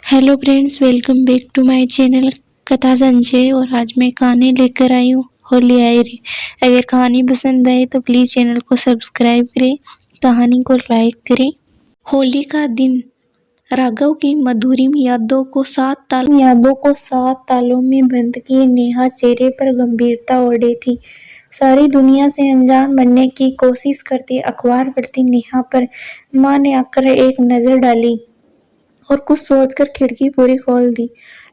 Hello friends, welcome back to my channel Katha Sanjay. और आज मैं कहानी लेकर आई हूँ होली आयरी। अगर कहानी पसंद आए तो प्लीज़ चैनल को सब्सक्राइब करें, कहानी को लाइक करें। होली का दिन राघव की मधुरिम यादों को सात तालों में बंद किए नेहा चेहरे पर गंभीरता ओढ़े थी। सारी दुनिया से अनजान बनने की कोशिश करती अखबार पढ़ती नेहा पर माँ ने आकर एक नज़र डाली और कुछ सोचकर खिड़की पूरी खोल दी।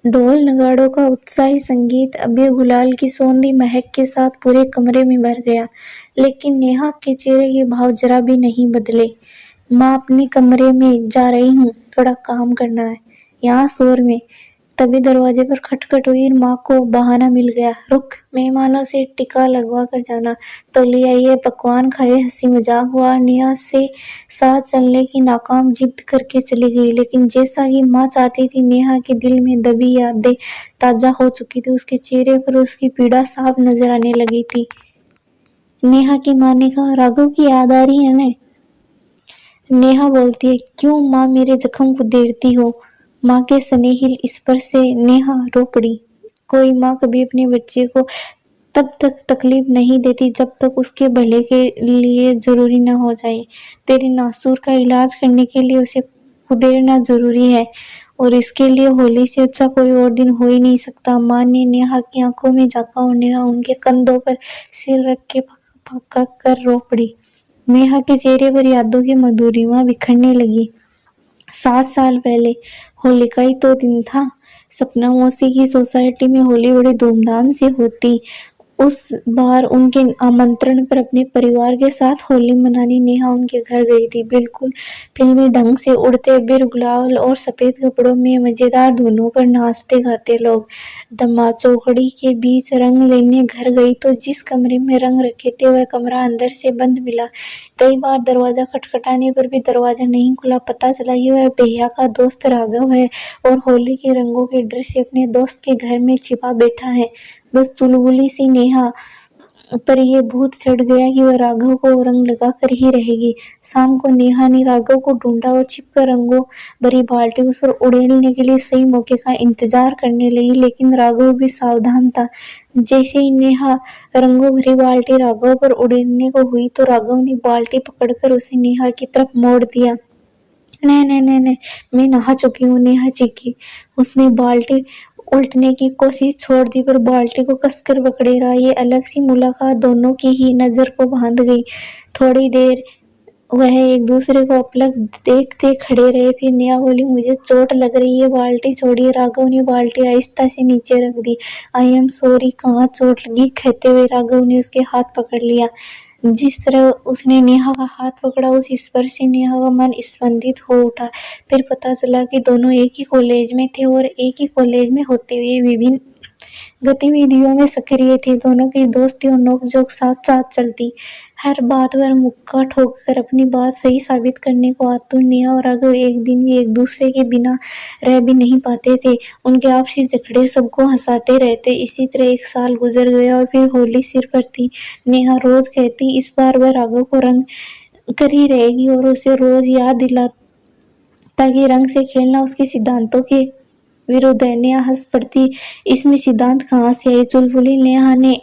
ढोल नगाड़ों का उत्साही संगीत अबीर गुलाल की सौंधी महक के साथ पूरे कमरे में भर गया, लेकिन नेहा के चेहरे के भाव जरा भी नहीं बदले। माँ, अपने कमरे में जा रही हूँ, थोड़ा काम करना है। यहाँ शोर में तभी दरवाजे पर खटखट हुई। माँ को बहाना मिल गया। रुक, मेहमानों से टिका लगवा कर जाना। टोली आई है, पकवान खाए, हंसी मजाक हुआ। नेहा से साथ चलने की नाकाम जिद करके चली गई, लेकिन जैसा कि माँ चाहती थी, नेहा के दिल में दबी यादें ताजा हो चुकी थी। उसके चेहरे पर उसकी पीड़ा साफ नजर आने लगी थी। नेहा की माँ ने कहा, राघव की याद आ रही है ने? नेहा बोलती है, क्यों माँ, मेरे जख्म को देरती हो? माँ के स्नेहिल स्पर्श से नेहा रो पड़ी। कोई माँ कभी अपने बच्चे को तब तक तकलीफ नहीं देती जब तक उसके भले के लिए जरूरी न हो जाए। तेरी नासूर का इलाज करने के लिए उसे कुदेरना जरूरी है, और इसके लिए होली से अच्छा कोई और दिन हो ही नहीं सकता। माँ ने नेहा की आंखों में झांका और नेहा उनके कंधों पर सिर रख के पका कर रो पड़ी। नेहा के चेहरे पर यादों की मधुरिमा बिखरने लगी। 7 साल पहले होली का ही तो दिन था। सपना मौसी की सोसाइटी में होली बड़ी धूमधाम से होती। उस बार उनके आमंत्रण पर अपने परिवार के साथ होली मनाने नेहा उनके घर गई थी। बिल्कुल फिल्मी ढंग से उड़ते बिर गुलाल और सफेद कपड़ों में मजेदार धुनों पर नाचते गाते लोग। दमा चौकड़ी के बीच रंग लेने घर गई तो जिस कमरे में रंग रखे थे वह कमरा अंदर से बंद मिला। कई बार दरवाजा खटखटाने पर भी दरवाजा नहीं खुला। पता चला कि वह भैया का दोस्त राघव है और होली के रंगों के डर से अपने दोस्त के घर में छिपा बैठा है। बस चुलबुली सी नेहा पर यह भूत चढ़ गया कि वह राघव को रंग लगा कर ही रहेगी। शाम को नेहा ने राघव को ढूंढा और छिपकर रंगों भरी बाल्टी उस पर उड़ेलने के लिए सही मौके का इंतजार करने लगी, लेकिन राघव भी सावधान था। जैसे ही नेहा रंगों भरी बाल्टी राघव पर उड़ेलने को हुई तो राघव ने बाल्टी पकड़कर उसे नेहा की तरफ मोड़ दिया। नहीं नहीं नहीं नहीं, मैं नहा चुकी हूँ, नेहा चीखी। उसने बाल्टी उल्टने की कोशिश छोड़ दी पर बाल्टी को कसकर पकड़े रहा। ये अलग सी मुलाकात दोनों की ही नजर को बांध गई। थोड़ी देर वह एक दूसरे को अपलक देखते खड़े रहे। फिर नेहा बोली, मुझे चोट लग रही है, बाल्टी छोड़िए। राघव ने बाल्टी आहिस्ता से नीचे रख दी। आई एम सॉरी, कहाँ चोट लगी? कहते हुए राघव ने उसके हाथ पकड़ लिया। जिस तरह उसने नेहा का हाथ पकड़ा, उस स्पर्श से नेहा का मन स्पंदित हो उठा। फिर पता चला कि दोनों एक ही कॉलेज में थे और एक ही कॉलेज में होते हुए विभिन्न गतिविधियों में सक्रिय थे। दोनों की दोस्ती और नोकझोंक साथ साथ चलती। हर बात पर मुक्का ठोककर अपनी बात सही साबित करने को आतुर नेहा और राघव एक दिन भी एक दूसरे के बिना रह भी नहीं पाते थे। उनके आपसी झगड़े सबको हंसाते रहते। इसी तरह 1 साल गुजर गया और फिर होली सिर पर थी। नेहा रोज कहती इस बार वह राघव को रंग कर ही रहेगी और उसे रोज याद दिला ताकि रंग से खेलना उसके सिद्धांतों के विरुद्ध है। नेहा हंस पड़ती, इसमें सिद्धांत कहाँ से आए? चुलबुली नेहा ने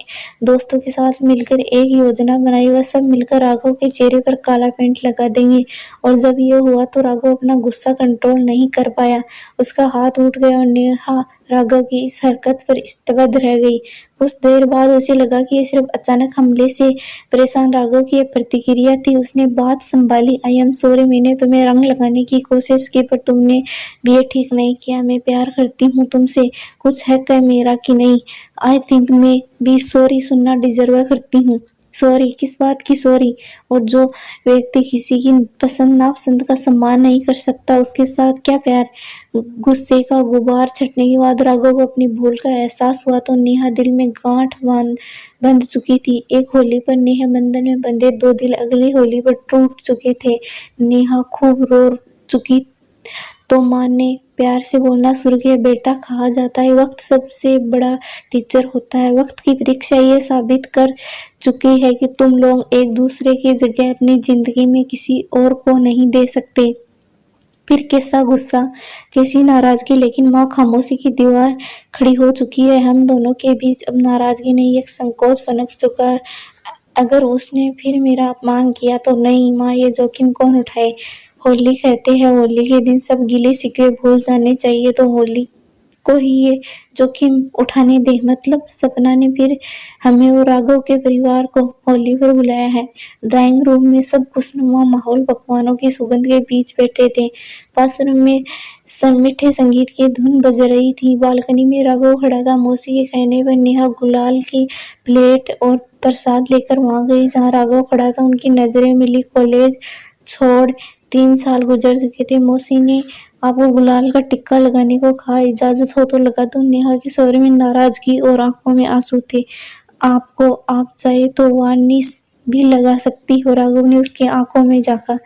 दोस्तों के साथ मिलकर एक योजना बनाई। वह सब मिलकर राघव के चेहरे पर काला पेंट लगा देंगे। और जब यह हुआ तो राघव अपना गुस्सा कंट्रोल नहीं कर पाया। उसका हाथ उठ गया और नेहा राघव की इस हरकत पर स्तब्ध रह गई। कुछ देर बाद उसे लगा कि यह सिर्फ अचानक हमले से परेशान राघव की प्रतिक्रिया थी। उसने बात संभाली, आई एम सॉरी, मैंने तुम्हें रंग लगाने की कोशिश की पर तुमने भी ये ठीक नहीं किया। मैं प्यार करती हूँ तुमसे, कुछ है क्या मेरा कि नहीं? आई थिंक मैं भी सॉरी सुनना डिजर्व करती हूँ। सॉरी? किस बात की सॉरी? और जो व्यक्ति किसी की पसंद नापसंद का सम्मान नहीं कर सकता उसके साथ क्या प्यार? गुस्से का गुबार छटने के बाद राघव को अपनी भूल का एहसास हुआ तो नेहा दिल में गांठ बंध चुकी थी। एक होली पर नेहा बंधन में बंधे 2 दिल अगली होली पर टूट चुके थे। नेहा खूब रो चुकी तो माँ ने प्यार से बोलना शुरू किया, बेटा, कहा जाता है वक्त सबसे बड़ा टीचर होता है। वक्त की परीक्षा ये साबित कर चुकी है कि तुम लोग एक दूसरे की जगह अपनी जिंदगी में किसी और को नहीं दे सकते। फिर कैसा गुस्सा, कैसी नाराजगी, लेकिन माँ खामोशी की दीवार खड़ी हो चुकी है। हम दोनों के बीच अब नाराजगी नहीं, एक संकोच पनप चुका है। अगर उसने फिर मेरा अपमान किया तो नहीं माँ, ये जोखिम कौन उठाए। होली कहते हैं होली के दिन सब गिले शिकवे भूल जाने चाहिए, तो होली को ही ये जोखिम उठाने दे। मतलब सपना ने फिर हमें और राघव के परिवार को होली पर बुलाया है। ड्राइंग रूम में सब खुशनुमा माहौल, पकवानों की सुगंध के बीच बैठे थे। पास रूम में मीठे संगीत की धुन बज रही थी। बालकनी में राघव खड़ा था। मौसी के कहने पर नेहा गुलाल की प्लेट और प्रसाद लेकर वहां गई जहाँ राघव खड़ा था। उनकी नजरें मिली। कॉलेज छोड़ 3 साल गुजर चुके थे। मौसी ने आपको गुलाल का टिक्का लगाने को कहा, इजाजत हो तो लगा दो। नेहा के स्वर में नाराजगी और आंखों में आंसू थे। आपको आप चाहे तो वार्निश भी लगा सकती हो। राघव ने उसकी आंखों में झांका।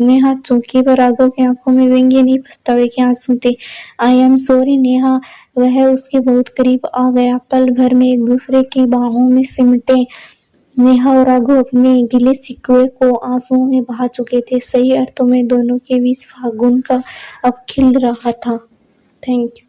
नेहा चौंकी, पर राघव की आंखों में व्यंग्य नहीं, पछतावे के आंसू थे। I am sorry Neha. वह उसके बहुत करीब आ गया। पल भर में एक दूसरे की बाहों में सिमटे। नेहा और राघव अपने गिले शिकवे को आंसुओं में बहा चुके थे। सही अर्थों में दोनों के बीच फागुन का अब खिल रहा था। Thank you.